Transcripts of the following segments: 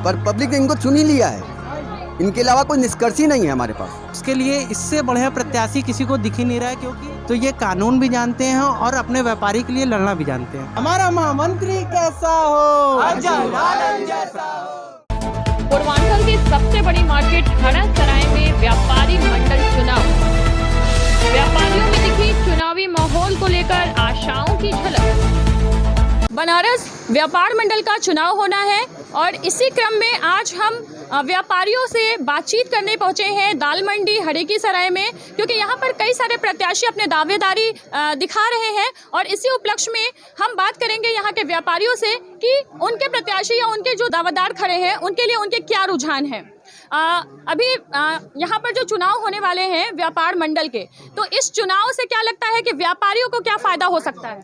पर पब्लिक ने इनको चुन ही लिया है, इनके अलावा कोई निष्कर्ष ही नहीं है हमारे पास। उसके लिए इससे बढ़िया प्रत्याशी किसी को दिख ही नहीं रहा है, क्योंकि तो ये कानून भी जानते हैं और अपने व्यापारी के लिए लड़ना भी जानते हैं। हमारा महामंत्री कैसा हो, अजय आलम जैसा हो। पूर्वांचल की सबसे बड़ी मार्केट खड़कसराय में व्यापारी मंडल चुनाव। व्यापारियों में दिखी चुनावी माहौल को लेकर आशाओं की झलक। बनारस व्यापार मंडल का चुनाव होना है और इसी क्रम में आज हम व्यापारियों से बातचीत करने पहुंचे हैं दाल मंडी हरेकी सराय में, क्योंकि यहां पर कई सारे प्रत्याशी अपने दावेदारी दिखा रहे हैं और इसी उपलक्ष्य में हम बात करेंगे यहां के व्यापारियों से कि उनके प्रत्याशी या उनके जो दावेदार खड़े हैं उनके लिए उनके क्या रुझान है। अभी यहाँ पर जो चुनाव होने वाले हैं व्यापार मंडल के, तो इस चुनाव से क्या लगता है कि व्यापारियों को क्या फ़ायदा हो सकता है?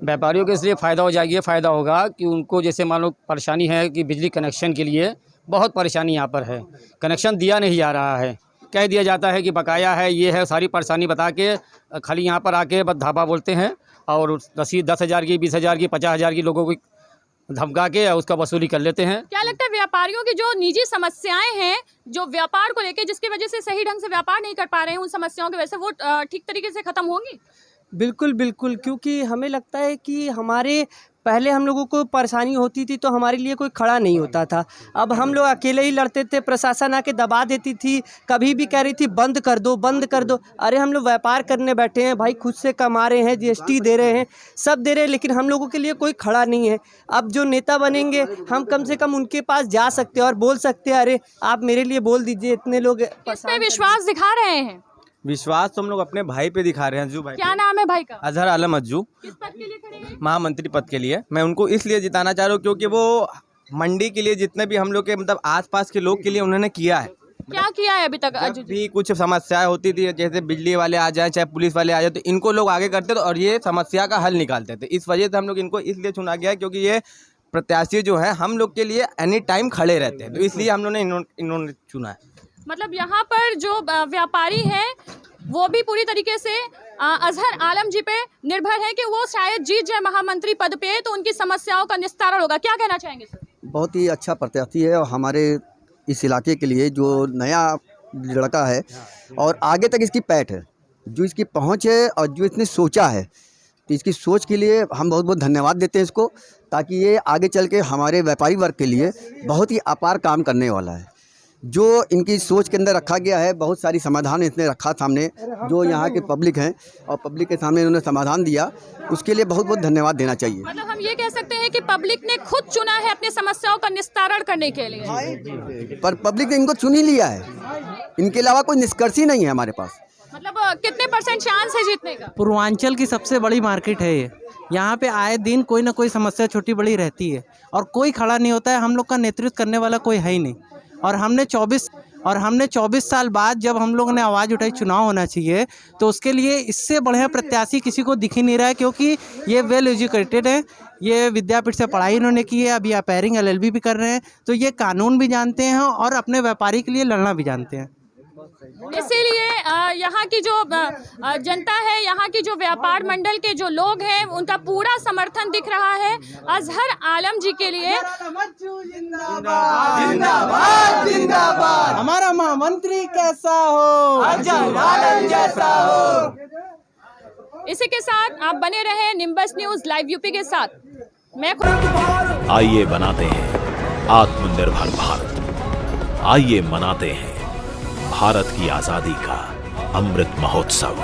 व्यापारियों को इसलिए फ़ायदा हो जाएगी, फ़ायदा होगा कि उनको जैसे मान लो परेशानी है कि बिजली कनेक्शन के लिए बहुत परेशानी यहाँ पर है, कनेक्शन दिया नहीं जा रहा है, कह दिया जाता है कि बकाया है, ये है, सारी परेशानी बता के खाली यहाँ पर आके बस धापा बोलते हैं और रसीद 10,000 की, 20,000 की, 50,000 की लोगों को धमका के उसका वसूली कर लेते हैं। क्या लगता है व्यापारियों की जो निजी समस्याएं हैं जो व्यापार को लेकर, जिसकी वजह से सही ढंग से व्यापार नहीं कर पा रहे हैं, उन समस्याओं की वजह से वो ठीक तरीके से खत्म होंगी? बिल्कुल बिल्कुल, क्योंकि हमें लगता है कि हमारे पहले हम लोगों को परेशानी होती थी तो हमारे लिए कोई खड़ा नहीं होता था। अब हम लोग अकेले ही लड़ते थे, प्रशासन आके दबा देती थी, कभी भी कह रही थी बंद कर दो बंद कर दो। अरे हम लोग व्यापार करने बैठे हैं भाई, खुद से कमा रहे हैं, जीएसटी दे रहे हैं, सब दे रहे हैं, लेकिन हम लोगों के लिए कोई खड़ा नहीं है। अब जो नेता बनेंगे हम कम से कम उनके पास जा सकते हैं और बोल सकते हैं अरे आप मेरे लिए बोल दीजिए। इतने लोग किस पे विश्वास दिखा रहे हैं? विश्वास तो हम लोग अपने भाई पे दिखा रहे हैं, अज्जू भाई। क्या नाम है भाई का? अजहर आलम अज्जू। किस पद के लिए खड़े हैं? महामंत्री पद के लिए। मैं उनको इसलिए जिताना चाह रहा हूँ क्योंकि वो मंडी के लिए जितने भी हम लोग के मतलब आसपास के लोग के लिए उन्होंने किया है। क्या किया है अभी तक? जब भी कुछ समस्याएं होती थी, जैसे बिजली वाले आ जाए चाहे पुलिस वाले आ जाए, तो इनको लोग आगे करते थे और ये समस्या का हल निकालते थे। इस वजह से हम लोग इनको इसलिए चुना गया क्योंकि ये प्रत्याशी जो है हम लोग के लिए एनी टाइम खड़े रहते हैं, तो इसलिए हम लोग ने इन्होंने चुना है। मतलब यहाँ पर जो व्यापारी हैं वो भी पूरी तरीके से अजहर आलम जी पे निर्भर है कि वो शायद जीत जाए महामंत्री पद पे, तो उनकी समस्याओं का निस्तारण होगा। क्या कहना चाहेंगे सर? बहुत ही अच्छा प्रत्याशी है और हमारे इस इलाके के लिए जो नया लड़का है और आगे तक इसकी पैठ है, जो इसकी पहुंच है और जो इसने सोचा है, तो इसकी सोच के लिए हम बहुत बहुत धन्यवाद देते हैं इसको, ताकि ये आगे चल के हमारे व्यापारी वर्ग के लिए बहुत ही अपार काम करने वाला है। जो इनकी सोच के अंदर रखा गया है, बहुत सारी समाधान इसने रखा सामने, जो यहाँ के पब्लिक हैं और पब्लिक के सामने इन्होंने समाधान दिया, उसके लिए बहुत बहुत धन्यवाद देना चाहिए। मतलब हम ये कह सकते हैं कि पब्लिक ने खुद चुना है अपनी समस्याओं का निस्तारण करने के लिए, पर पब्लिक ने इनको चुन ही लिया है, इनके अलावा कोई निष्कर्ष ही नहीं है हमारे पास। मतलब कितने % चांस है जीतने का? पूर्वांचल की सबसे बड़ी मार्केट है ये, यहाँ पे आए दिन कोई ना कोई समस्या छोटी बड़ी रहती है और कोई खड़ा नहीं होता है। हम लोग का नेतृत्व करने वाला कोई है ही नहीं, और हमने 24 साल बाद जब हम लोगों ने आवाज़ उठाई चुनाव होना चाहिए, तो उसके लिए इससे बढ़िया प्रत्याशी किसी को दिख ही नहीं रहा है, क्योंकि ये वेल एजुकेटेड है, ये विद्यापीठ से पढ़ाई इन्होंने की है, अभी अपेयरिंग LLB भी कर रहे हैं, तो ये कानून भी जानते हैं और अपने व्यापारी के लिए लड़ना भी जानते हैं। इसीलिए यहाँ की जो जनता है, यहाँ की जो व्यापार मंडल के जो लोग हैं, उनका पूरा समर्थन दिख रहा है अजहर आलम जी के लिए। जिंदाबाद जिंदाबाद, हमारा महामंत्री कैसा हो, अजय आलम जैसा हो। इसी के साथ आप बने रहे निम्बस न्यूज लाइव यूपी के साथ। मैं आइए बनाते हैं आत्मनिर्भर भारत, आइए मनाते हैं भारत की आजादी का अमृत महोत्सव।